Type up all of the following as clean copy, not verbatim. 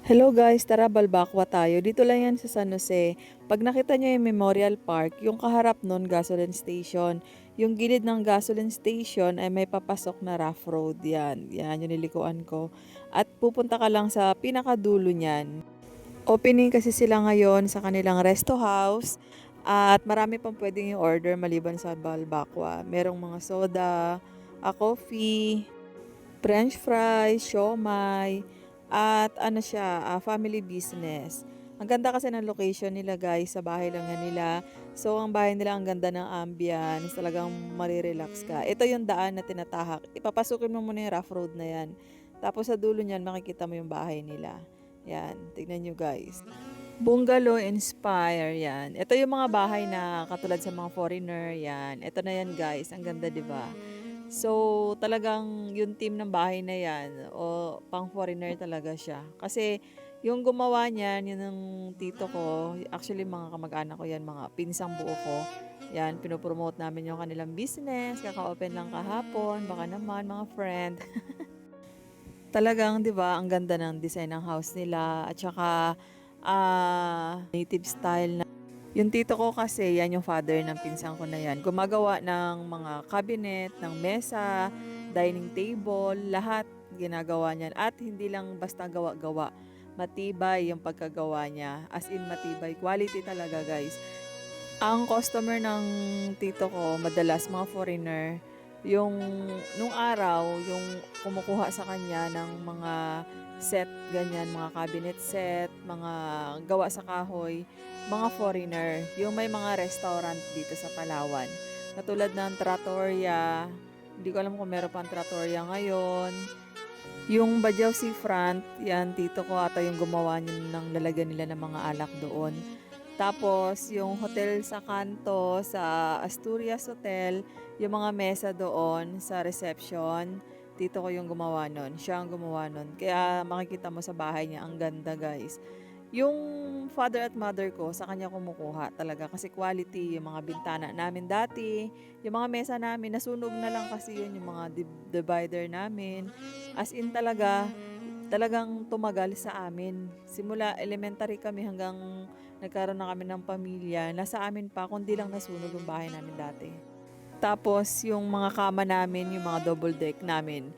Hello guys, tara balbakwa tayo. Dito lang yan sa San Jose. Pag nakita nyo yung Memorial Park, yung kaharap nun, gasoline station. Yung gilid ng gasoline station ay may papasok na rough road yan. Yan yung nilikuan ko. At pupunta ka lang sa pinakadulo niyan. Opening kasi sila ngayon sa kanilang resto house. At marami pang pwedeng i-order maliban sa balbakwa. Merong mga soda, coffee, French fries, siomai, at ano siya, family business. Ang ganda kasi ng location nila guys, sa bahay lang yan nila. So ang bahay nila ang ganda ng ambience, talagang marirelax ka. Ito yung daan na tinatahak. Ipapasukin mo muna yung rough road na yan. Tapos sa dulo niyan, makikita mo yung bahay nila. Yan, tignan nyo guys. Bungalow inspire yan. Ito yung mga bahay na katulad sa mga foreigner yan. Ito na yan guys, ang ganda 'di ba? So, talagang yung team ng bahay na yan, o pang foreigner talaga siya. Kasi yung gumawa niyan, yun ng tito ko, actually mga kamag-anak ko yan, mga pinsang buo ko. Yan, pinopromote namin yung kanilang business, kaka-open lang kahapon, baka naman mga friend. Talagang 'di ba, ang ganda ng design ng house nila at saka native style na. Yung tito ko kasi, yan yung father ng pinsan ko na yan. Gumagawa ng mga cabinet, ng mesa, dining table, lahat ginagawa niyan. At hindi lang basta gawa-gawa. Matibay yung pagkagawa niya. As in matibay. Quality talaga guys. Ang customer ng tito ko, madalas mga foreigner, yung nung araw, yung kumukuha sa kanya ng mga set, ganyan, mga cabinet set, mga gawa sa kahoy, mga foreigner, yung may mga restaurant dito sa Palawan. Katulad ng Trattoria, hindi ko alam kung meron pang Trattoria ngayon. Yung Bajaw Seafront, yan, tito ko ata yung gumawa ng lalagyan nila ng mga alak doon. Tapos, yung hotel sa kanto, sa Asturias Hotel, yung mga mesa doon sa reception, tito ko yung gumawa nun. Siya ang gumawa nun. Kaya makikita mo sa bahay niya, ang ganda guys. Yung father at mother ko, sa kanya kumukuha talaga kasi quality, yung mga bintana namin dati, yung mga mesa namin, nasunog na lang kasi yun, yung mga divider namin. As in talaga, talagang tumagal sa amin. Simula elementary kami hanggang nagkaroon na kami ng pamilya, nasa amin pa, kundi lang nasunog yung bahay namin dati. Tapos, yung mga kama namin, yung mga double deck namin,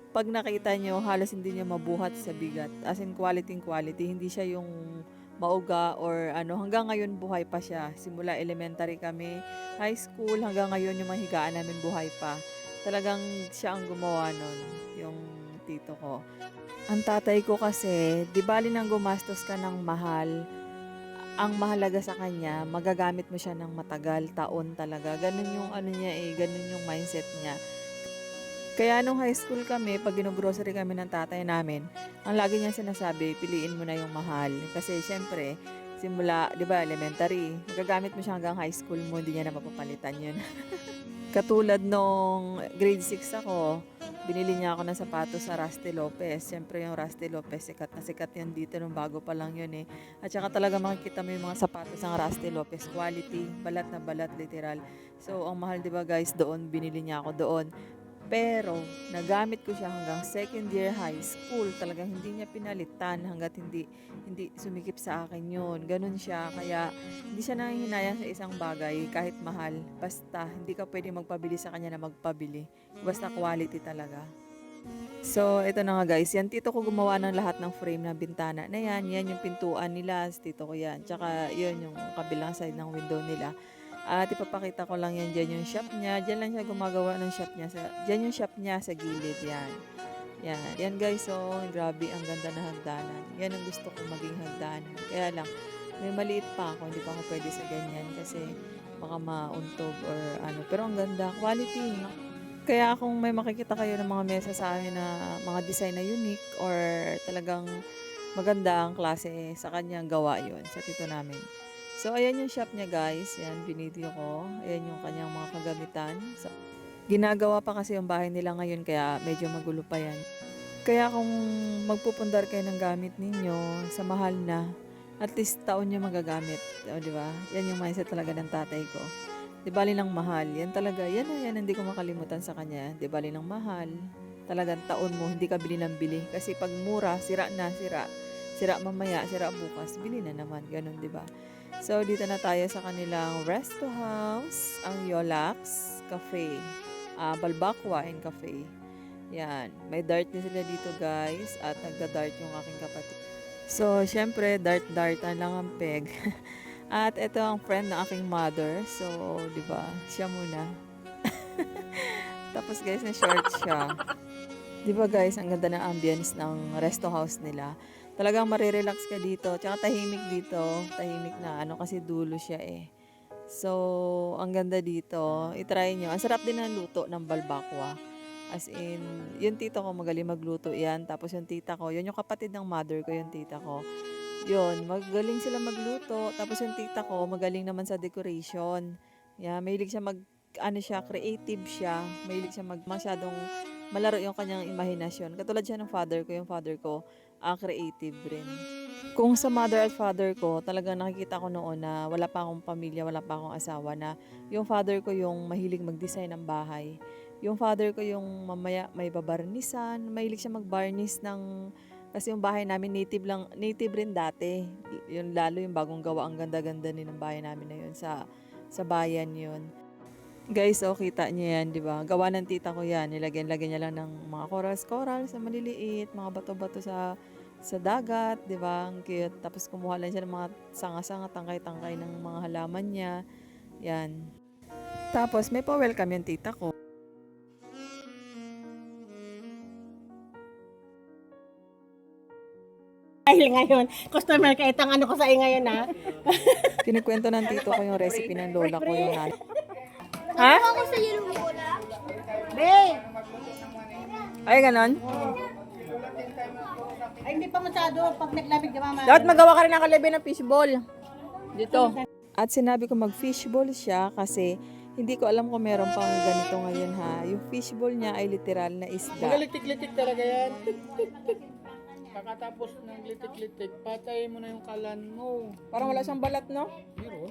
pag nakita nyo, halos hindi nyo mabuhat sa bigat. As in, quality. Hindi siya yung mauga or ano. Hanggang ngayon, buhay pa siya. Simula elementary kami, high school, hanggang ngayon yung mahigaan namin buhay pa. Talagang siya ang gumawa nun, yung tito ko. Ang tatay ko kasi, di bali nang gumastos ka ng mahal, ang mahalaga sa kanya, magagamit mo siya ng matagal, taon talaga. Ganun yung ano niya ganun yung mindset niya. Kaya nung high school kami, pag ginugrocery kami ng tatay namin, ang lagi niya sinasabi, piliin mo na yung mahal. Kasi syempre, simula, di ba, elementary, magagamit mo siya hanggang high school mo, hindi niya na mapapalitan yun. Katulad nung grade 6 ako, binili niya ako ng sapatos sa Rusty Lopez. Siyempre yung Rusty Lopez, sikat na sikat yan dito nung bago pa lang yun eh. At saka talaga makikita mo yung mga sapatos ng Rusty Lopez. Quality, balat na balat, literal. So, ang mahal 'di ba guys, doon, binili niya ako doon. Pero, nagamit ko siya hanggang second year high school. Talagang hindi niya pinalitan hanggat hindi sumikip sa akin yun. Ganun siya. Kaya, hindi siya nangihinayang sa isang bagay kahit mahal. Basta, hindi ka pwede magpabili sa kanya na magpabili. Basta quality talaga. So, ito na nga guys. Yan, tito ko gumawa ng lahat ng frame ng bintana na yan. Yan yung pintuan nila. Tito ko yan. Tsaka, yun yung kabilang side ng window nila. At ipapakita ko lang yan dyan yung shop niya. Dyan lang siya gumagawa ng shop niya. Dyan yung shop niya sa gilid. Yan. Yan. Yan guys. So, grabe. Ang ganda na hagdanan. Yan ang gusto kong maging hagdanan. Kaya lang, may maliit pa ako. Hindi pa ako pwede sa ganyan. Kasi baka mauntog or ano. Pero ang ganda. Quality. Kaya kung may makikita kayo ng mga mesa sa amin na mga design na unique or talagang maganda ang klase, sa kanyang gawa yon sa tito namin. So, ayan yung shop niya guys. Yan, binideo ko. Ayan yung kanyang mga kagamitan. So, ginagawa pa kasi yung bahay nila ngayon kaya medyo magulo pa yan. Kaya kung magpupundar kayo ng gamit ninyo sa mahal na, at least taon nyo magagamit. O, di ba? Yan yung mindset talaga ng tatay ko. Di bali ng mahal. Yan talaga. Yan, hindi ko makalimutan sa kanya. Di bali ng mahal. Talagang taon mo, hindi ka bili ng bili. Kasi pag mura, sira na, sira. Sira mamaya, sira bukas, bili na naman. Ganun, di ba? So, dito na tayo sa kanilang resto house, ang Yolax Cafe. Balbakwa and Cafe. Yan. May dart din sila dito, guys. At nagda-dart yung aking kapatid. So, syempre, dart-dartan lang ang peg. At ito ang friend ng aking mother. So, di ba? Siya muna. Tapos, guys, na-short siya. Di ba, guys, ang ganda ng ambience ng resto house nila. Talagang marirelax ka dito. Tsaka tahimik dito. Tahimik na ano kasi dulo siya eh. So, ang ganda dito. I-try nyo. Ang sarap din ng luto ng balbakwa. As in, yung tito ko magaling magluto yan. Tapos yung tita ko, yun yung kapatid ng mother ko, yung tita ko. Yun, magaling sila magluto. Tapos yung tita ko, magaling naman sa decoration. Yeah, mahilig siya ano siya, creative siya. Mahilig siya masyadong malaro yung kanyang imahinasyon. Katulad siya ng father ko. Yung father ko, creative rin. Kung sa mother at father ko, talagang nakikita ko noon na wala pa akong pamilya, wala pa akong asawa na yung father ko yung mahilig mag-design ng bahay. Yung father ko yung mamaya may babarnisan, mahilig siya mag-varnish ng kasi yung bahay namin native rin dati. Yung lalo yung bagong gawa, ang ganda-ganda din ng bahay namin na yun sa bayan yun. Guys, oh, kita niyo yan, di ba? Gawa ng tita ko yan. Nilagyan niya lang ng mga coral sa maliliit, mga bato-bato sa dagat, di ba? Ang cute. Tapos kumuha lang siya ng mga sanga-sanga, tangkay-tangkay ng mga halaman niya. Yan. Tapos may pa-welcome yung tita ko. Dahil ngayon, customer ka itang ano ko sa ngayon ha. Kinikwento ng tito ko yung recipe ng lola ko yung nanay. Ha? Ako sa yung bola. Be! Ay, ganon? Ay, hindi pa masyado pag naglamig di mama. Dapat magawa ka rin ng kalabi ng fishball. Dito. At sinabi ko mag-fishball siya kasi hindi ko alam kung meron pang ganito ngayon ha. Yung fishball niya ay literal na isda. Magalitik-litik talaga yan. Pagkatapos ng litik-litik, patay mo na yung kalan mo. Parang wala siyang balat, no? Meron.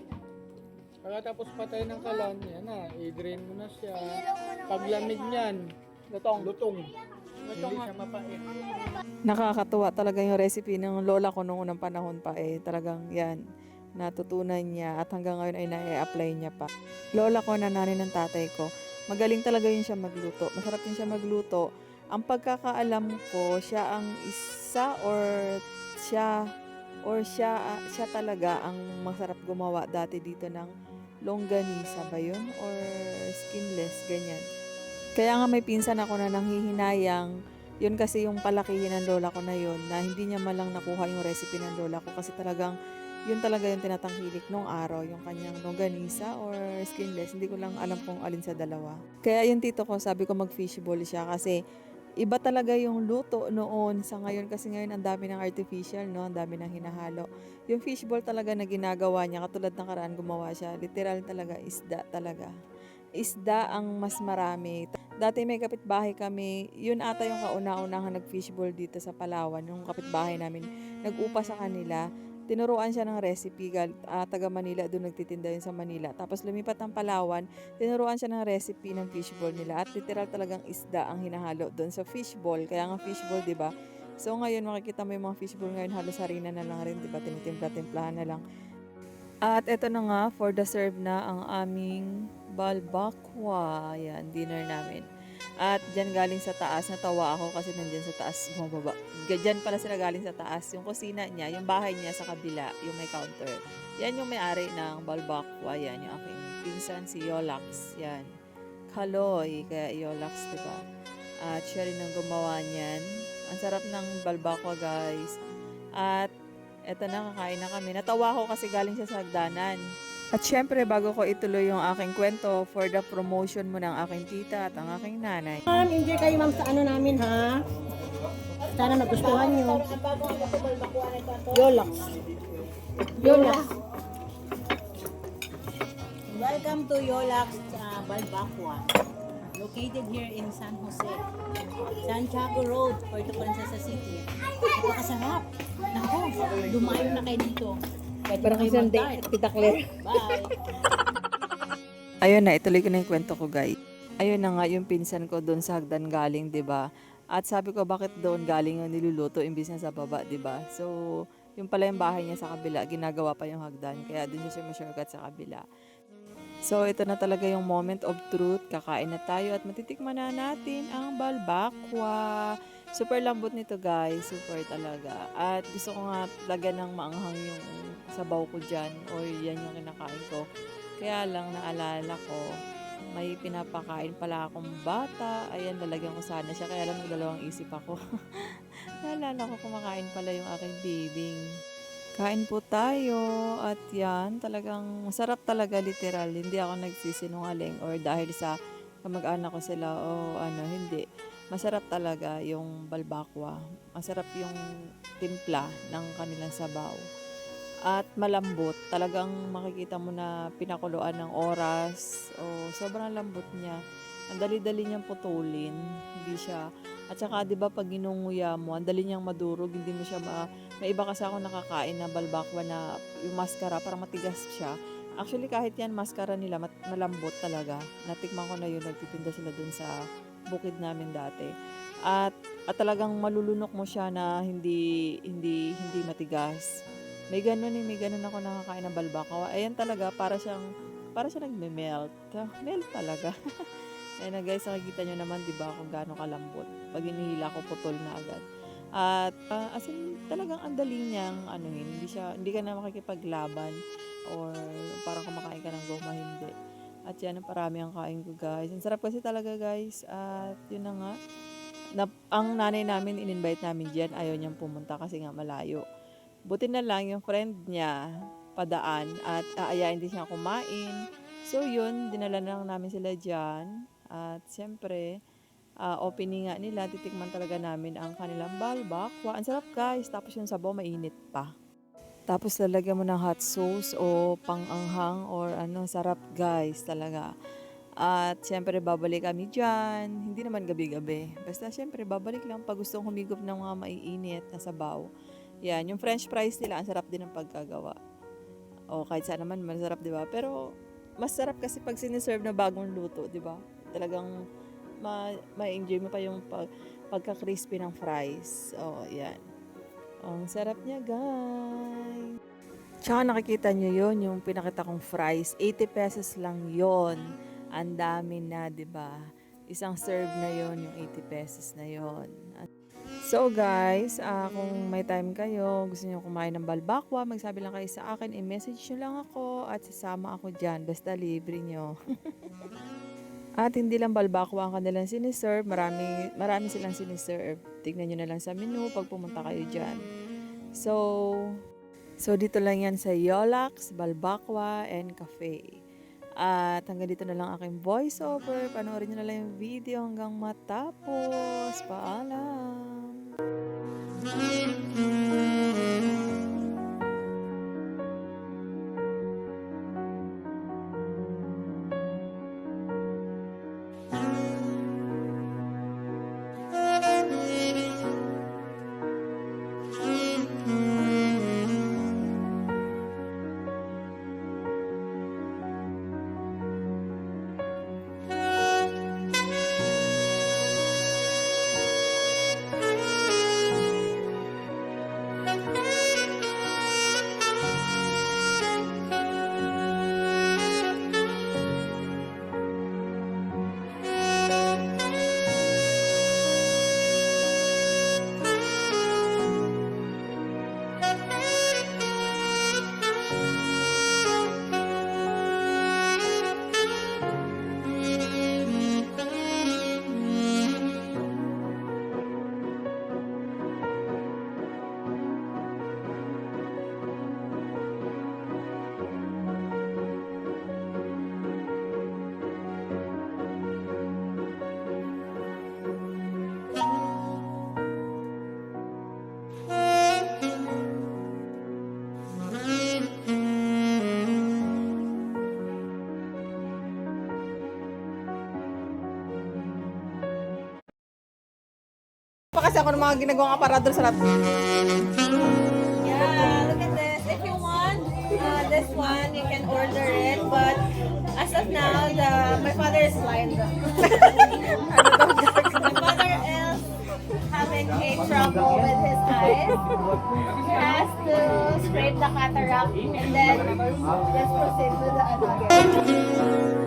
Pagkatapos patay ng kalan, yan na, i-drain mo na siya. Paglamig niyan, lutong. Hindi siya mapait. Nakakatuwa talaga yung recipe ng lola ko noong unang panahon pa eh. Talagang yan, natutunan niya at hanggang ngayon ay na-apply niya pa. Lola ko na nanay ng tatay ko, magaling talaga yun siya magluto. Masarap yun siya magluto. Ang pagkakaalam ko, siya ang isa siya talaga ang masarap gumawa dati dito ng longganisa ba yun? Or skinless, ganyan. Kaya nga may pinsan ako na nanghihinayang, yun kasi yung palakihin ng lola ko na yun, na hindi niya malang nakuha yung recipe ng lola ko kasi talagang yun talaga yung tinatangkilik nung araw, yung kanyang longganisa or skinless. Hindi ko lang alam kung alin sa dalawa. Kaya yung tito ko, sabi ko mag-fishball siya kasi iba talaga yung luto noon sa ngayon kasi ngayon ang dami ng artificial, no? Ang dami ng hinahalo. Yung fishball talaga na ginagawa niya, katulad ng karaan gumawa siya, literal talaga, isda talaga. Isda ang mas marami. Dati may kapitbahay kami, yun ata yung kauna-unahang nag-fishball dito sa Palawan, yung kapitbahay namin, nag-upa sa kanila. Tinuruan siya ng recipe, taga Manila, doon nagtitinda yun sa Manila. Tapos lumipat ng Palawan, tinuruan siya ng recipe ng fishball nila. At literal talagang isda ang hinahalo doon sa fishball. Kaya nga fishball, di ba? So ngayon, makikita mo yung mga fishball ngayon, halos harina na lang rin, di ba? Tinitimpla-timplahan na lang. At eto na nga, for the serve na ang aming balbakwa. Yan, dinner namin. At dyan galing sa taas, natawa ako kasi nandyan sa taas, bumababa. Dyan pala sila galing sa taas. Yung kusina niya, yung bahay niya sa kabila, yung may counter. Yan yung may-ari ng balbakwa. Yan, yung aking pinsan, si Yolax. Yan. Kaloy, kaya Yolax, diba? At siya rin ang gumawa niyan. Ang sarap ng balbakwa, guys. At eto na, kakain na kami. Natawa ako kasi galing siya sa hagdanan. At syempre, bago ko ituloy yung aking kwento, for the promotion mo ng aking tita at ang aking nanay. Ma'am, enjoy kayo ma'am sa ano namin ha. Sana magustuhan nyo. Yolax. Yolax. Welcome to Yolax Balbakwa, located here in San Jose, Santiago Road, Puerto Princesa City. Napakasarap. Naku, dumayo na kayo dito. Pwede Parang kayo isang mag-dart. pitakler. Bye! Ayun na, ituloy ko na yung kwento ko, guys. Ayun na nga yung pinsan ko doon sa hagdan galing, 'di ba? At sabi ko, bakit doon galing yung niluluto imbis na sa baba, di ba? So, yung pala yung bahay niya sa kabila, ginagawa pa yung hagdan. Kaya doon siya ma-shortcut sa kabila. So, ito na talaga yung moment of truth. Kakain na tayo at matitikman na natin ang balbakwa. Super lambot nito, guys. Super talaga. At gusto ko nga lagyan ng maanghang yung sabaw ko dyan. O yan yung kinakain ko. Kaya lang naalala ko, may pinapakain pala akong bata. Ayan, lalagyan ko sana siya. Kaya lang dalawang isip ako. Naalala ko kumakain pala yung aking bibing. Kain po tayo. At yan, talagang masarap talaga literal. Hindi ako nagsisinungaling or dahil sa kamag-anak ko sila o ano, hindi. Masarap talaga yung balbakwa. Masarap yung timpla ng kanilang sabaw. At malambot. Talagang makikita mo na pinakuluan ng oras. O sobrang lambot niya. Ang dali-dali niyang putulin. Hindi siya. At saka 'di ba pag ginunguya mo, ang dali niyang madurog, hindi mo siya may iba kasi ako nakakain na balbakwa na yung maskara para matigas siya. Actually kahit yan maskara nila malambot talaga. Natikman ko na yun, nagtitinda sila dun sa bukid namin dati. At talagang malulunok mo siya na hindi matigas. May ganun ako nakakain ng balbakaw. Ayan talaga, para siya nagme-melt. Melt talaga. Ayan na guys, nakikita nyo naman, di ba, kung gaano kalambot. Pag hinihila ko, putol na agad. At as in, talagang ang dali niyang anuhin. Hindi ka na makikipaglaban or parang kumakain ka ng goma, hindi. At yan, parami ang kain ko guys. Ang sarap kasi talaga guys. At yun na nga. Ang nanay namin, in-invite namin dyan. Ayaw niyang pumunta kasi nga malayo. Buti na lang yung friend niya padaan at aayain din siya kumain. So yun, dinala na lang namin sila dyan. At siyempre, opening nga nila, titikman talaga namin ang kanilang balbakwa. Ang sarap guys, tapos yung sabaw mainit pa. Tapos lalagyan mo ng hot sauce o pang-anghang or ano, sarap guys talaga. At siyempre babalik kami dyan, hindi naman gabi-gabi. Basta siyempre babalik lang pag gustong humigop ng mga maiinit na sabaw. Yan, yung french fries nila, ang sarap din ng pagkagawa. O kahit saan naman, masarap diba? Pero mas sarap kasi pag siniserve na bagong luto, diba? Talagang ma-enjoy mo pa yung pagka-crispy ng fries. Oh, yan. Ang sarap niya, guys. Tsaka nakikita nyo yun, yung pinakita kong fries. 80 pesos lang yon. Ang dami na, diba? Isang serve na yon, yung 80 pesos na yon. So guys, kung may time kayo, gusto niyo kumain ng balbakwa, magsabi lang kayo sa akin, i-message nyo lang ako at sasama ako dyan. Basta libre nyo. At hindi lang balbakwa ang kanilang siniserve, marami silang siniserve. Tignan nyo na lang sa menu pag pumunta kayo dyan. So dito lang yan sa Yolax, Balbakwa and Cafe. At hanggang dito na lang aking voiceover. Panoorin nyo na lang yung video hanggang matapos. Paalam! Pa kasi ako ng mga ginagawang aparador sa laptop. Yeah, look at this. If you want this one, you can order it. But as of now, my father is blind. My father is he has to scrape the cataract and then just proceed with the ano again.